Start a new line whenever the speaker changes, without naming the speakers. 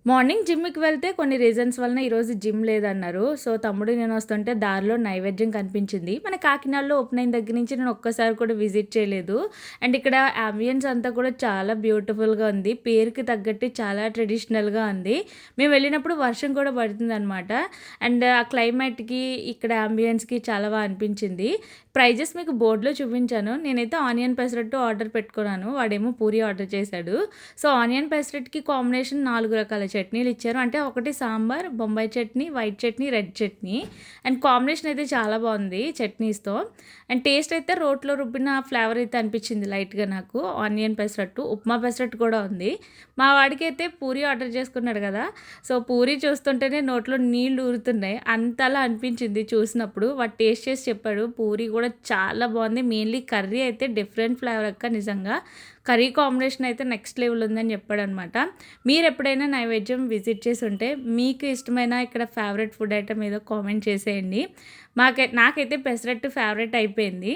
Morning జిమ్‌కి వెళ్తే కొన్ని రీజన్స్ వలన ఈరోజు జిమ్ లేదన్నారు. సో, తమ్ముడు నేను వస్తుంటే దారిలో నైవేద్యం కనిపించింది. మన కాకినాడలో ఓపెన్ అయిన దగ్గర నుంచి నేను ఒక్కసారి కూడా విజిట్ చేయలేదు. అండ్ ఇక్కడ యాంబియన్స్ అంతా కూడా చాలా బ్యూటిఫుల్‌గా ఉంది. పేరుకి తగ్గట్టు చాలా ట్రెడిషనల్‌గా ఉంది. మేము వెళ్ళినప్పుడు వర్షం కూడా పడుతుందనమాట. అండ్ ఆ క్లైమేట్‌కి ఇక్కడ యాంబియన్స్‌కి చాలా అనిపించింది. ప్రైజెస్ మీకు బోర్డ్‌లో చూపించాను. నేనైతే ఆనియన్ పెసరట్టు ఆర్డర్ పెట్టుకున్నాను. వాడేమో పూరి ఆర్డర్ చేశాడు. సో, ఆనియన్ పెసరట్‌కి కాంబినేషన్ 4 రకాల చట్నీలు ఇచ్చారు. అంటే ఒకటి sambar, Bombay chutney, white chutney, red chutney. And combination అయితే చాలా బాగుంది చట్నీస్‌తో. అండ్ టేస్ట్ అయితే రోట్లో రుబ్బిన ఫ్లేవర్ అయితే అనిపించింది లైట్‌గా నాకు. ఆనియన్ పెసరట్టు, ఉప్మా పెసరట్టు కూడా ఉంది. మా వాడికైతే పూరి ఆర్డర్ చేసుకున్నాడు కదా! సో, పూరి చూస్తుంటేనే నోట్లో నీళ్లు ఊరుతున్నాయి. అంతలా అనిపించింది చూసినప్పుడు. వాడు టేస్ట్ చేసి చెప్పాడు. పూరి కూడా చాలా బాగుంది. మెయిన్‌లీ కర్రీ అయితే డిఫరెంట్ ఫ్లేవర్ అక్క నిజంగా. కర్రీ కాంబినేషన్ అయితే నెక్స్ట్ లెవెల్ ఉందని చెప్పాడనమాట. మీరెప్పుడైనా నైవేద్యం విజిట్ చేసి ఉంటే మీకు ఇష్టమైన ఇక్కడ ఫేవరెట్ ఫుడ్ ఐటెమ్ ఏదో కామెంట్ చేసేయండి. నాకైతే పెసరట్టు ఫేవరెట్ అయిపోయింది.